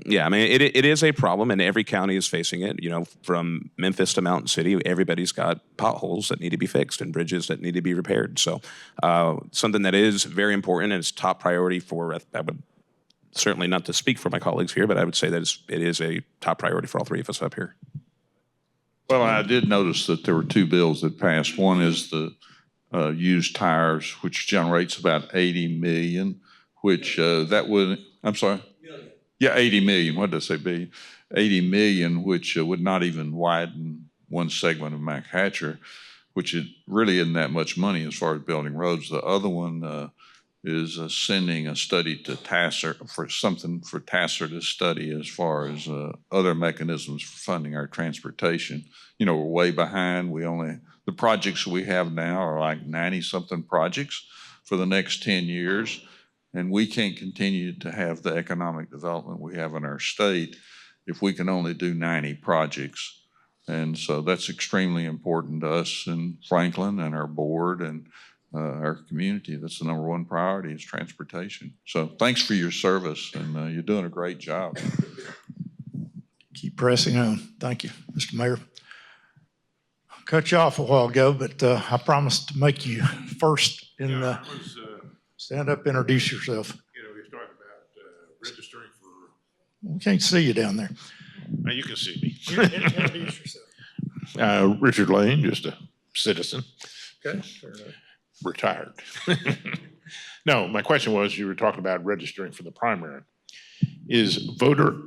yeah, I mean, it is a problem, and every county is facing it. You know, from Memphis to Mountain City, everybody's got potholes that need to be fixed and bridges that need to be repaired. So something that is very important and it's top priority for, I would certainly not to speak for my colleagues here, but I would say that it is a top priority for all three of us up here. Well, I did notice that there were two bills that passed. One is the used tires, which generates about 80 million, which that would, I'm sorry? Yeah, 80 million. What did I say, billion? 80 million, which would not even widen one segment of Mac Hatcher, which it really isn't that much money as far as building roads. The other one is sending a study to TASSER for TASSER to study as far as other mechanisms for funding our transportation. You know, we're way behind. The projects we have now are like 90-something projects for the next 10 years. And we can't continue to have the economic development we have in our state if we can only do 90 projects. And so that's extremely important to us in Franklin and our board and our community. That's the number one priority is transportation. So thanks for your service, and you're doing a great job. Keep pressing on. Thank you, Mr. Mayor. I cut you off a while ago, but I promised to make you first in Stand up, introduce yourself. You know, he's talking about registering for, We can't see you down there. now you can see me. Introduce yourself. Richard Lane, just a citizen, Okay. Fair enough. retired. No, my question was, you were talking about registering for the primary. Is voter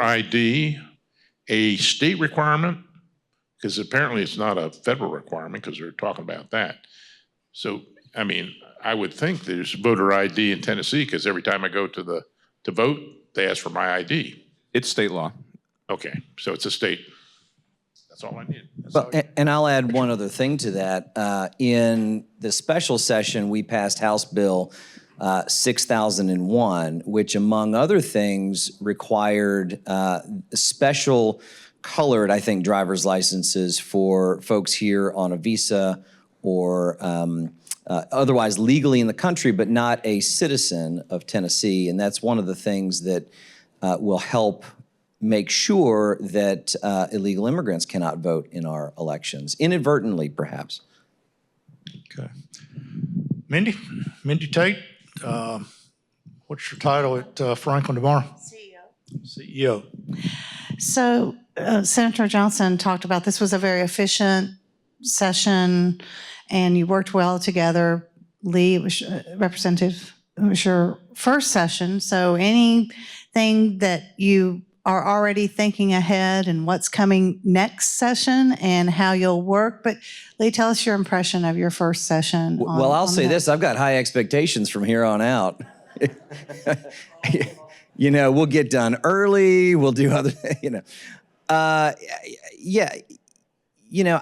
ID a state requirement? Because apparently it's not a federal requirement because they're talking about that. So, I mean, I would think there's voter ID in Tennessee because every time I go to vote, they ask for my ID. It's state law. Okay, so it's a state. That's all I need. Well, and I'll add one other thing to that. In the special session, we passed House Bill 6001, which among other things required special colored, I think, driver's licenses for folks here on a visa or otherwise legally in the country, but not a citizen of Tennessee. And that's one of the things that will help make sure that illegal immigrants cannot vote in our elections, inadvertently, perhaps. Okay. Mindy Tate, what's your title at Franklin tomorrow? CEO. So Senator Johnson talked about this was a very efficient session, and you worked well together. Lee, it was, Representative, it was your first session. So anything that you are already thinking ahead and what's coming next session and how you'll work. But Lee, tell us your impression of your first session. Well, I'll say that. this, I've got high expectations from here on out. You know, we'll get done early, we'll do other, yeah, you know,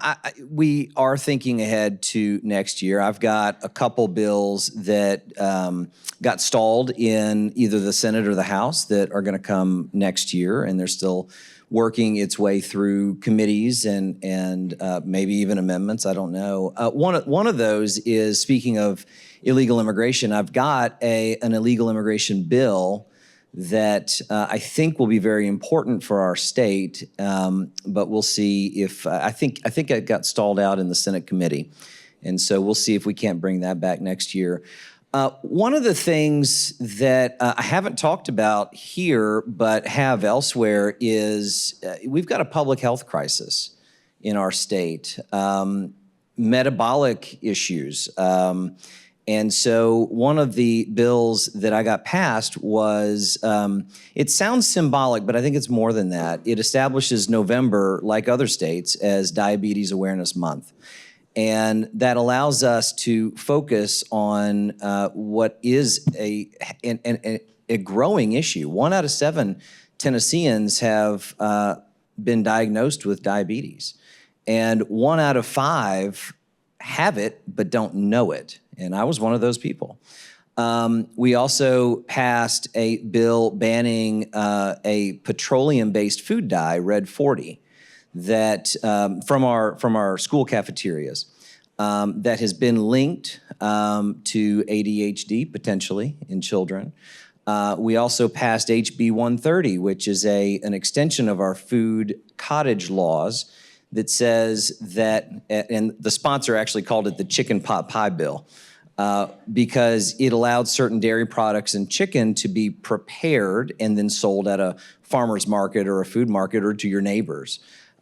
we are thinking ahead to next year. I've got a couple bills that got stalled in either the Senate or the House that are going to come next year, and they're still working its way through committees and maybe even amendments. I don't know. One of those is, speaking of illegal immigration, I've got an illegal immigration bill that I think will be very important for our state, but we'll see if I think it got stalled out in the Senate committee, and so we'll see if we can't bring that back next year. One of the things that I haven't talked about here but have elsewhere is we've got a public health crisis in our state, metabolic issues. And so one of the bills that I got passed was, it sounds symbolic, but I think it's more than that. It establishes November, like other states, as Diabetes Awareness Month. And that allows us to focus on what is a growing issue. 1 out of 7 Tennesseans have been diagnosed with diabetes. And 1 out of 5 have it but don't know it. And I was one of those people. We also passed a bill banning a petroleum-based food dye, Red 40, that from our school cafeterias, that has been linked to ADHD potentially in children. We also passed HB 130, which is an extension of our food cottage laws that says that, and the sponsor actually called it the chicken pot pie bill, because it allowed certain dairy products and chicken to be prepared and then sold at a farmer's market or a food market or to your neighbors.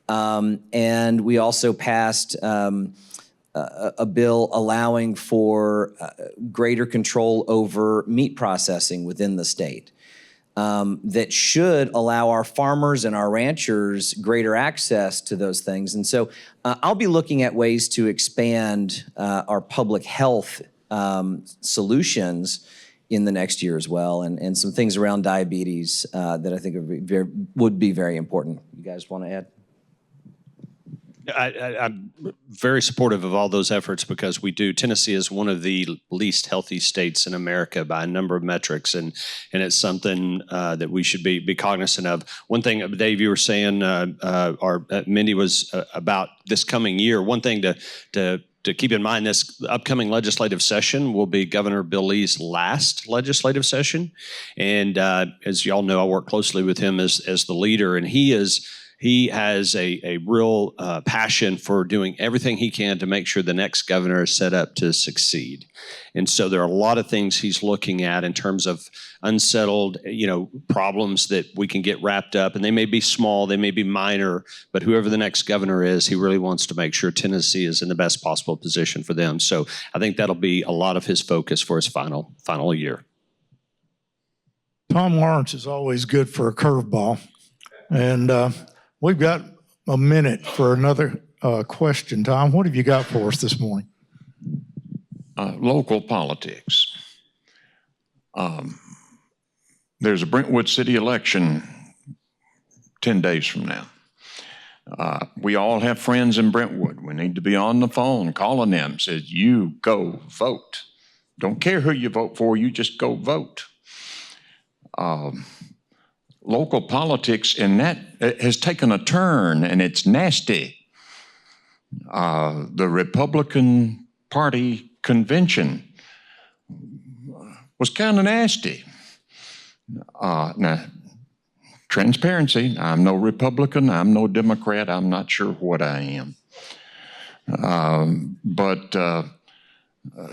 And we also passed a bill allowing for greater control over meat processing within the state. That should allow our farmers and our ranchers greater access to those things. And so I'll be looking at ways to expand our public health solutions in the next year as well, and some things around diabetes that I think would be very important. You guys want to add? I'm very supportive of all those efforts because Tennessee is one of the least healthy states in America by a number of metrics, and it's something that we should be cognizant of. One thing, Dave, you were saying, or Mindy was about this coming year. One thing to keep in mind, this upcoming legislative session will be Governor Bill Lee's last legislative session. And as y'all know, I work closely with him as the leader, and he is he has a real passion for doing everything he can to make sure the next governor is set up to succeed. And so there are a lot of things he's looking at in terms of unsettled, problems that we can get wrapped up, and they may be small, they may be minor, but whoever the next governor is, he really wants to make sure Tennessee is in the best possible position for them. So I think that'll be a lot of his focus for his final year. Tom Lawrence is always good for a curveball. And we've got a minute for another question. Tom, what have you got for us this morning? Local politics. There's a Brentwood city election 10 days from now. We all have friends in Brentwood. We need to be on the phone calling them, says, you go vote. Don't care who you vote for, you just go vote. Local politics in that has taken a turn, and it's nasty. The Republican Party convention was kind of nasty. Now, transparency, I'm no Republican, I'm no Democrat, I'm not sure what I am. But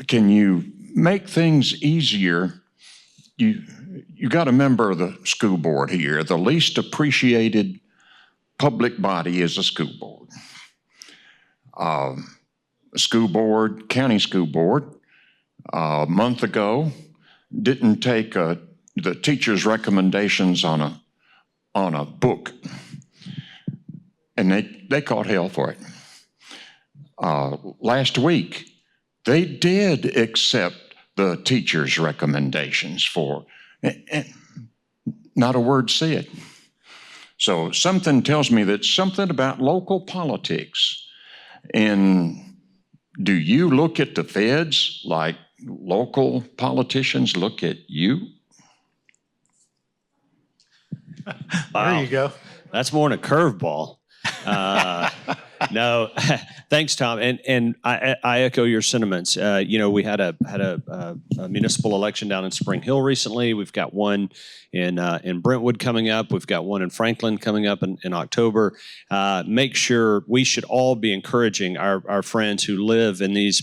can you make things easier? You got a member of the school board here. The least appreciated public body is a school board. School board, county school board, a month ago, didn't take the teacher's recommendations on a book, and they caught hell for it. Last week, they did accept the teacher's recommendations for, and not a word said. So something tells me that something about local politics. And do you look at the feds like local politicians look at you? There you go. That's more than a curveball. No, thanks, Tom. And I echo your sentiments. We had a municipal election down in Spring Hill recently. We've got one in Brentwood coming up. We've got one in Franklin coming up in October. Make sure we should all be encouraging our friends who live in these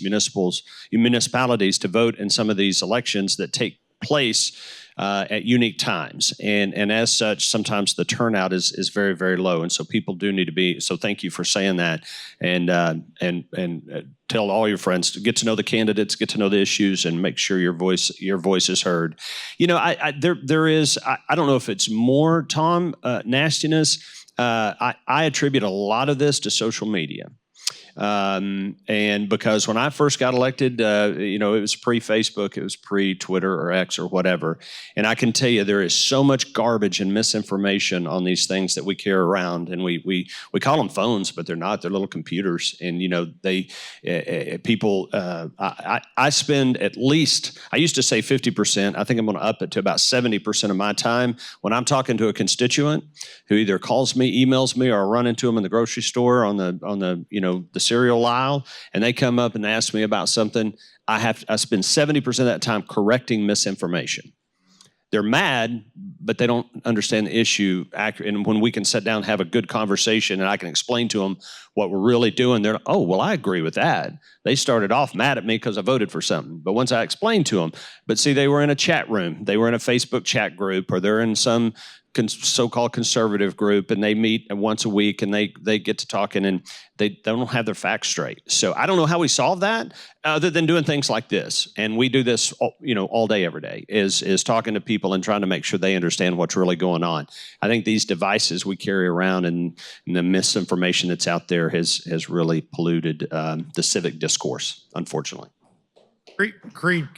municipalities to vote in some of these elections that take place at unique times. And as such, sometimes the turnout is very, very low. And so people do need to be, so thank you for saying that. And tell all your friends to get to know the candidates, get to know the issues, and make sure your voice is heard. There is, I don't know if it's more, Tom, nastiness. I attribute a lot of this to social media. And because when I first got elected, it was pre-Facebook, it was pre-Twitter or X or whatever. And I can tell you there is so much garbage and misinformation on these things that we carry around, and we call them phones, but they're not. They're little computers. And people. I spend at least, I used to say 50%. I think I'm going to up it to about 70% of my time when I'm talking to a constituent who either calls me, emails me, or I run into them in the grocery store on the cereal aisle, and they come up and ask me about something. I spend 70% of that time correcting misinformation. They're mad, but they don't understand the issue accurately. And when we can sit down and have a good conversation and I can explain to them what we're really doing, they're like, oh, well, I agree with that. They started off mad at me because I voted for something. But once I explained to them, but see, they were in a chat room, they were in a Facebook chat group, or they're in some so-called conservative group, and they meet once a week, and they get to talking, and they don't have their facts straight. So I don't know how we solve that other than doing things like this. And we do this, all day, every day, is talking to people and trying to make sure they understand what's really going on. I think these devices we carry around and the misinformation that's out there has really polluted the civic discourse, unfortunately. Creed,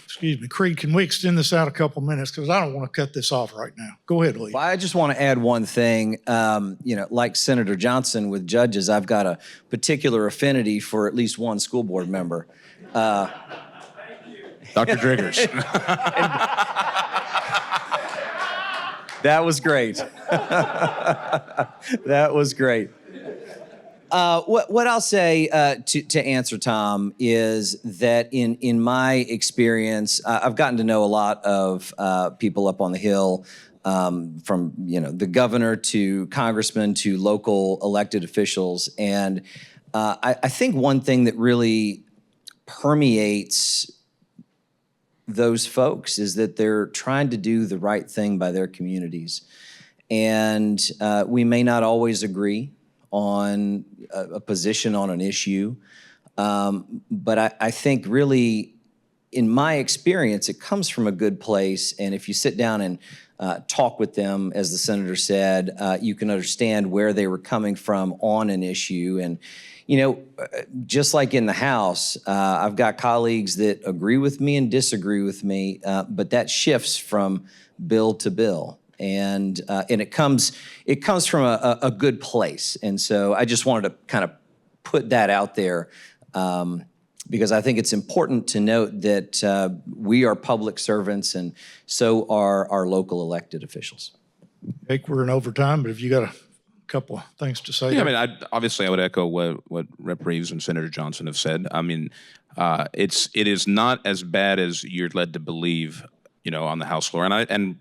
excuse me, Creed, can we extend this out a couple minutes? Because I don't want to cut this off right now. Go ahead, Lee. Well, I just want to add one thing. Like Senator Johnson with judges, I've got a particular affinity for at least one school board member. Dr. Driggers. That was great. That was great. What I'll say to answer Tom is that in my experience, I've gotten to know a lot of people up on the Hill from the governor to congressmen to local elected officials. And I think one thing that really permeates those folks is that they're trying to do the right thing by their communities. And we may not always agree on a position on an issue, but I think really, in my experience, it comes from a good place. And if you sit down and talk with them, as the senator said, you can understand where they were coming from on an issue. And just like in the House, I've got colleagues that agree with me and disagree with me, but that shifts from bill to bill. And it comes from a good place. And so I just wanted to kind of put that out there, because I think it's important to note that we are public servants, and so are our local elected officials. Jake, we're in overtime, but if you got a couple of things to say. Yeah, there. I mean, obviously I would echo what Rep. Reeves and Senator Johnson have said. I mean, it is not as bad as you're led to believe, on the House floor. And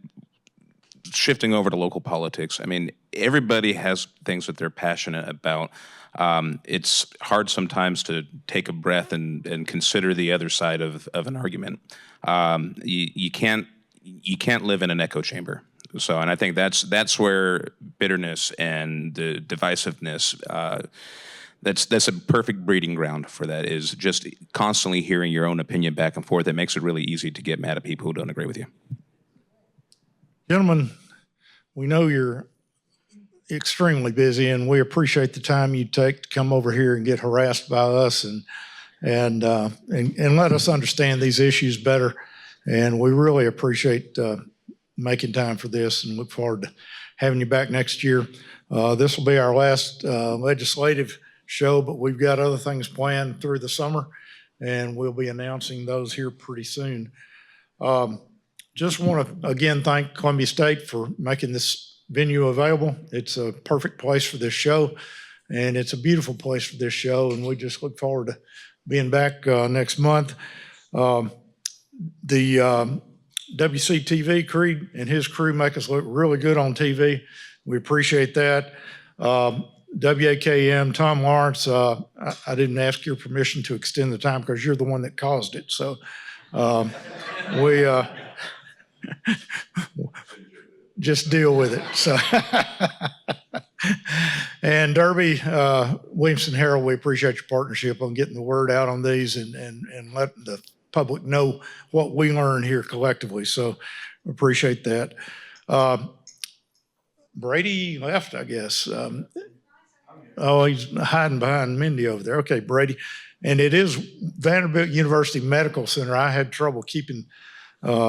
shifting over to local politics, I mean, everybody has things that they're passionate about. It's hard sometimes to take a breath and consider the other side of an argument. You can't live in an echo chamber. So, and I think that's where bitterness and the divisiveness, that's a perfect breeding ground for that, is just constantly hearing your own opinion back and forth. It makes it really easy to get mad at people who don't agree with you. Gentlemen, we know you're extremely busy, and we appreciate the time you take to come over here and get harassed by us and let us understand these issues better. And we really appreciate making time for this, and look forward to having you back next year. This will be our last legislative show, but we've got other things planned through the summer, and we'll be announcing those here pretty soon. Just want to again thank Columbia State for making this venue available. It's a perfect place for this show, and it's a beautiful place for this show, and we just look forward to being back next month. The WCTV Creed and his crew make us look really good on TV. We appreciate that. WAKM, Tom Lawrence, I didn't ask your permission to extend the time because you're the one that caused it. So we just deal with it. So, and Derby, Williamson Herald, we appreciate your partnership on getting the word out on these and letting the public know what we learn here collectively. So appreciate that. Brady left, I guess. He's hiding behind Mindy over there. Okay, Brady. And it is Vanderbilt University Medical Center. I had trouble keeping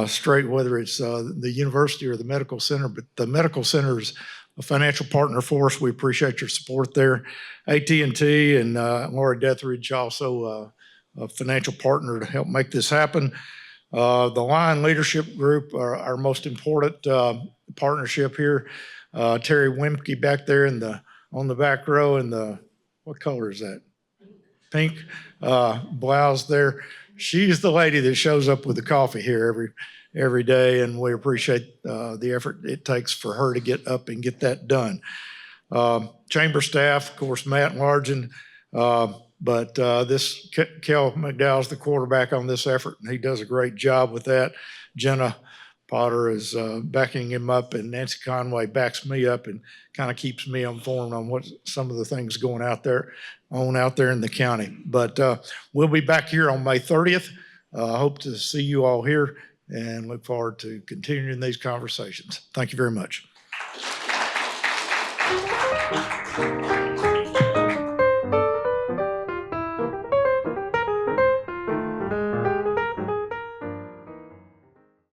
straight whether it's the university or the medical center, but the medical center is a financial partner for us. We appreciate your support there. AT&T and Laura Deathridge, also a financial partner to help make this happen. The Lion Leadership Group are our most important partnership here. Terry Wimke back there on the back row in the, what color is that? Pink blouse there. She's the lady that shows up with the coffee here every day, and we appreciate the effort it takes for her to get up and get that done. Chamber staff, of course, Matt Largen, but this Kel McDowell's the quarterback on this effort, and he does a great job with that. Jenna Potter is backing him up, and Nancy Conway backs me up and kind of keeps me informed on what some of the things going out there in the county. But we'll be back here on May 30th. Hope to see you all here and look forward to continuing these conversations. Thank you very much.